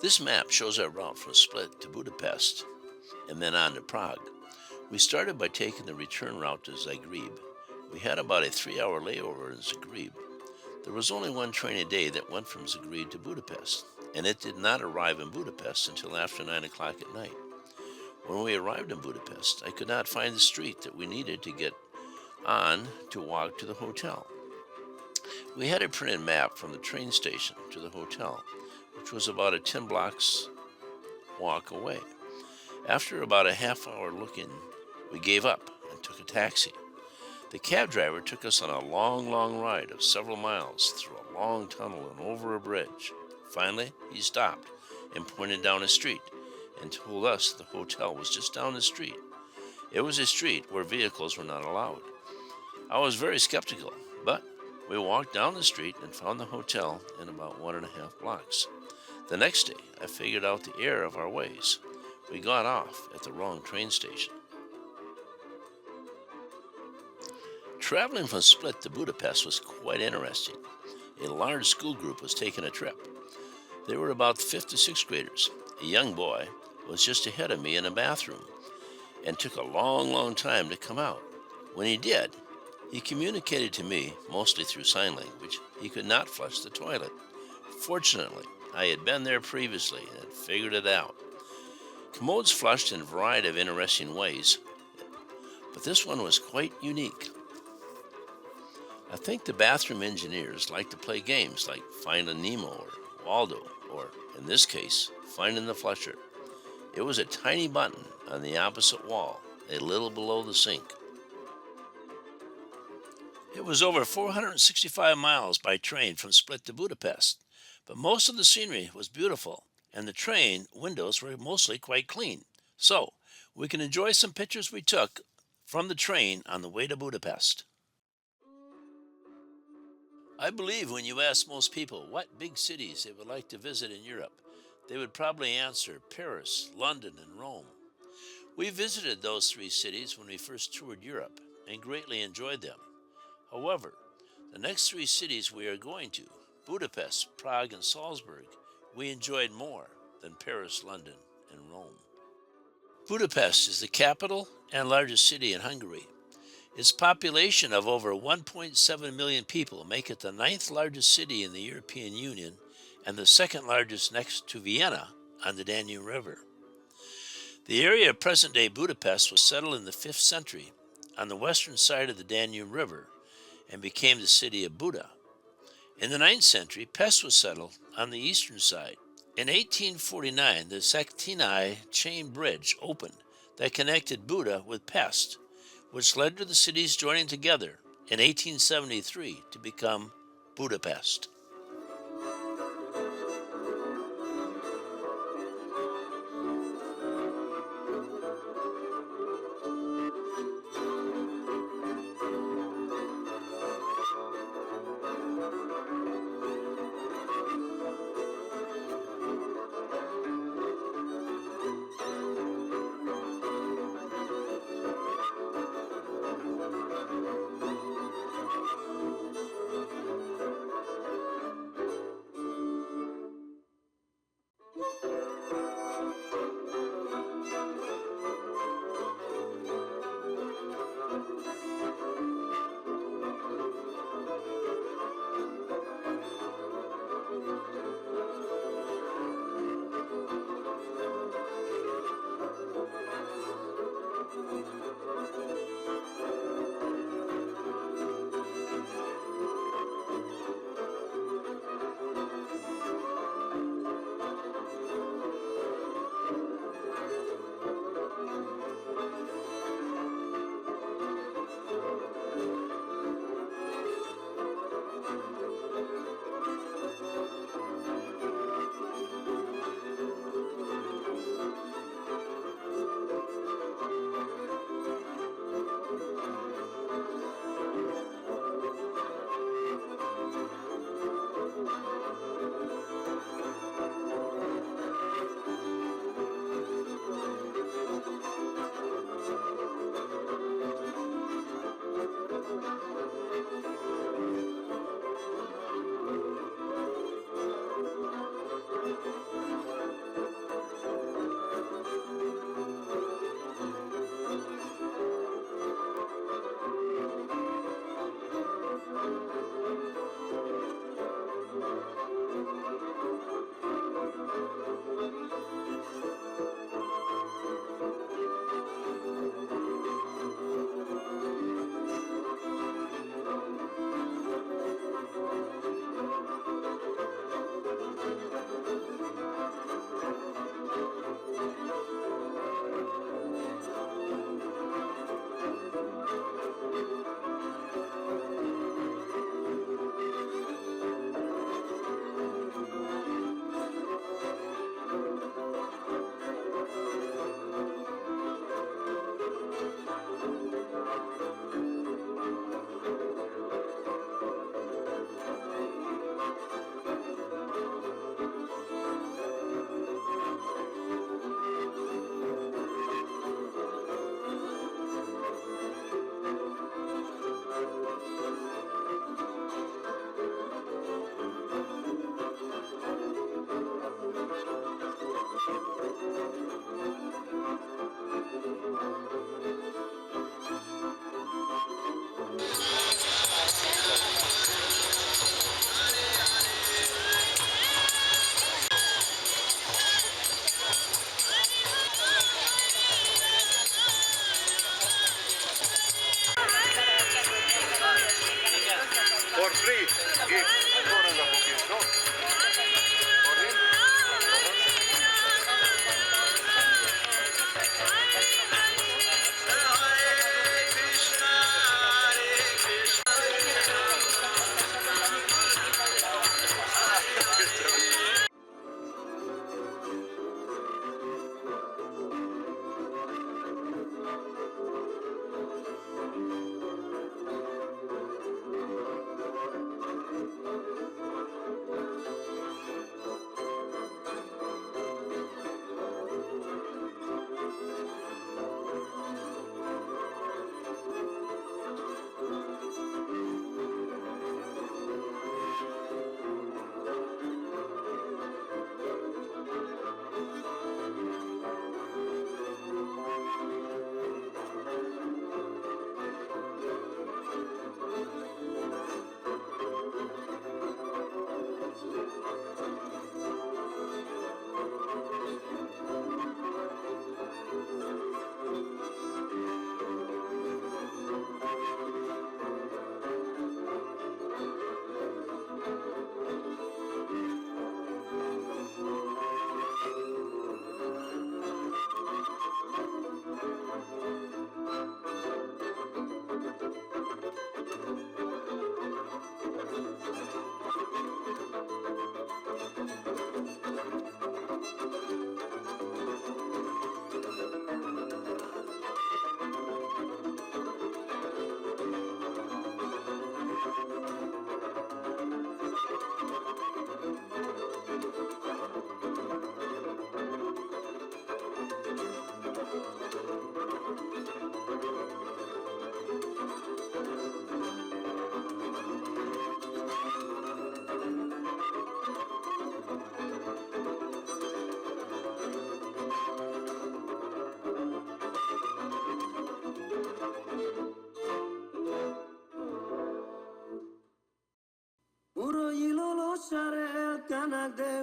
This map shows our route from Split to Budapest and then on to Prague. We started by taking the return route to Zagreb. We had about a 3-hour layover in Zagreb. There was only one train a day that went from Zagreb to Budapest, and it did not arrive in Budapest until after 9 o'clock at night. When we arrived in Budapest, I could not find the street that we needed to get on to walk to the hotel. We had a printed map from the train station to the hotel, which was about a 10 blocks walk away. After about a half hour looking, we gave up and took a taxi. The cab driver took us on a long ride of several miles through a long tunnel and over a bridge. Finally, he stopped and pointed down a street and told us the hotel was just down the street. It was a street where vehicles were not allowed. I was very skeptical, but we walked down the street and found the hotel in about 1.5 blocks. The next day, I figured out the error of our ways. We got off at the wrong train station. Traveling from Split to Budapest was quite interesting. A large school group was taking a trip. They were about 5th to 6th graders. A young boy was just ahead of me in a bathroom and took a long time to come out. When he did, he communicated to me, mostly through sign language, he could not flush the toilet. Fortunately, I had been there previously and had figured it out. Commodes flushed in a variety of interesting ways, but this one was quite unique. I think the bathroom engineers like to play games like Finding Nemo or Waldo, or, in this case, Finding the Flusher. It was a tiny button on the opposite wall, a little below the sink. It was over 465 miles by train from Split to Budapest, but most of the scenery was beautiful, and the train windows were mostly quite clean. So, we can enjoy some pictures we took from the train on the way to Budapest. I believe when you ask most people what big cities they would like to visit in Europe, they would probably answer Paris, London, and Rome. We visited those 3 cities when we first toured Europe and greatly enjoyed them. However, the next 3 cities we are going to, Budapest, Prague, and Salzburg, we enjoyed more than Paris, London, and Rome. Budapest is the capital and largest city in Hungary. Its population of over 1.7 million people make it the 9th largest city in the European Union and the 2nd largest next to Vienna on the Danube River. The area of present-day Budapest was settled in the 5th century on the western side of the Danube River and became the city of Buda. In the 9th century, Pest was settled on the eastern side. In 1849, the Szektini chain bridge opened that connected Buda with Pest, which led to the cities joining together in 1873 to become Budapest.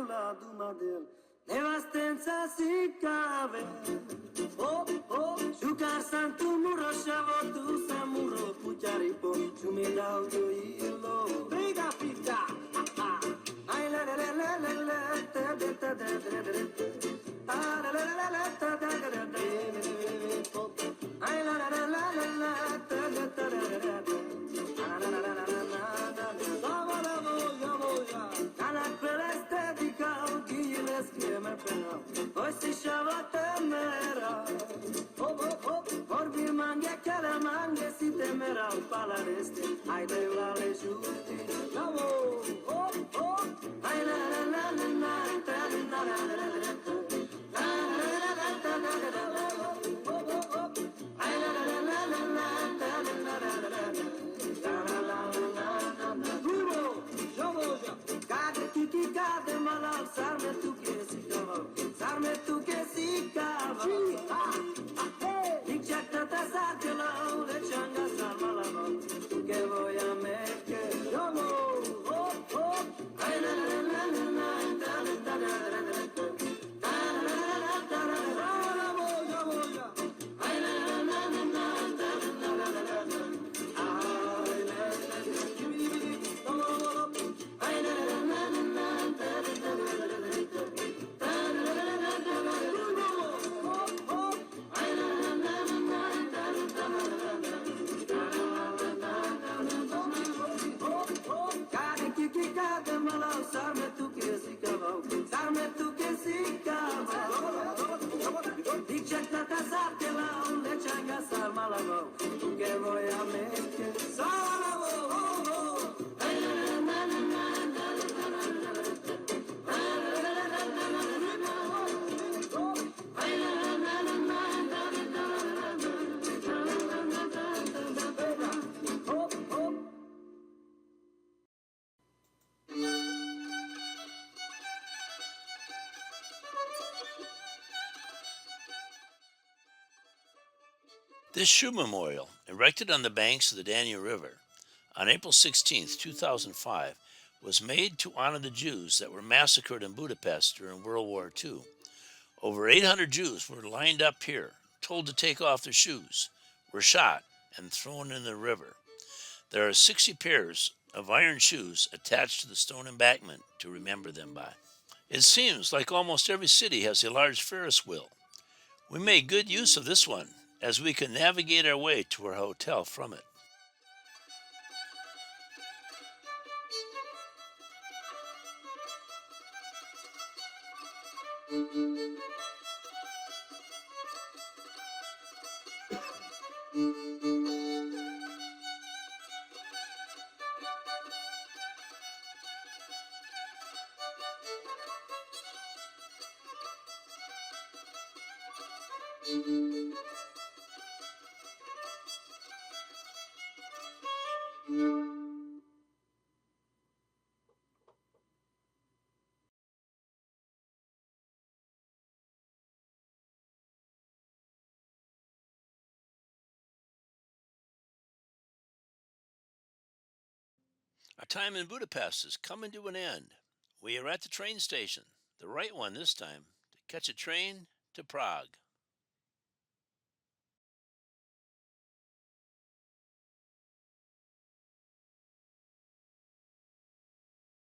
la dumadel, nevastenza si cave. Oh, oh, jucar santu muro shavo tu samuro puchari po, chumida uto ilo. Briga pita, ay la la la la la la, ta ta ta ta ta ta. Ah la la la la ta ta ta ta ta. Ay la la la la la la, ta ta ta ta ta ta. Ah la la la la la la. Poi si sciava temera, orbi mangia che la mangia si temerà un palareste, ai dei la le giusti, oh oh oh, ai la la la la la, ta la la la la la, la la la la la la la la, oh oh oh, ai la la la la la la, ta la la la la la, la la la la la, duro, yo voy a, cade chi cade ma l'alzarmi tu che si cava. Sarme tu che si cava, dice che te sa che la le cianga salva la notte, tu che vuoi a me che io oh oh, ai la la la la la, da da da da da da, da la la la da la la la voglio, ai la la la la la, da da da da da da, ai la la la, ai la la la la la, da da da da da da. Sarme tu che si cava, sarme tu che si cava. Dice che te sa che la le cianga sarma la go, tu che vuoi a me che sarma la go. This shoe memorial, erected on the banks of the Danube River on April 16, 2005, was made to honor the Jews that were massacred in Budapest during World War II. Over 800 Jews were lined up here, told to take off their shoes, were shot, and thrown in the river. There are 60 pairs of iron shoes attached to the stone embankment to remember them by. It seems like almost every city has a large Ferris wheel. We made good use of this one, as we could navigate our way to our hotel from it. Our time in Budapest is coming to an end. We are at the train station, the right one this time, to catch a train to Prague.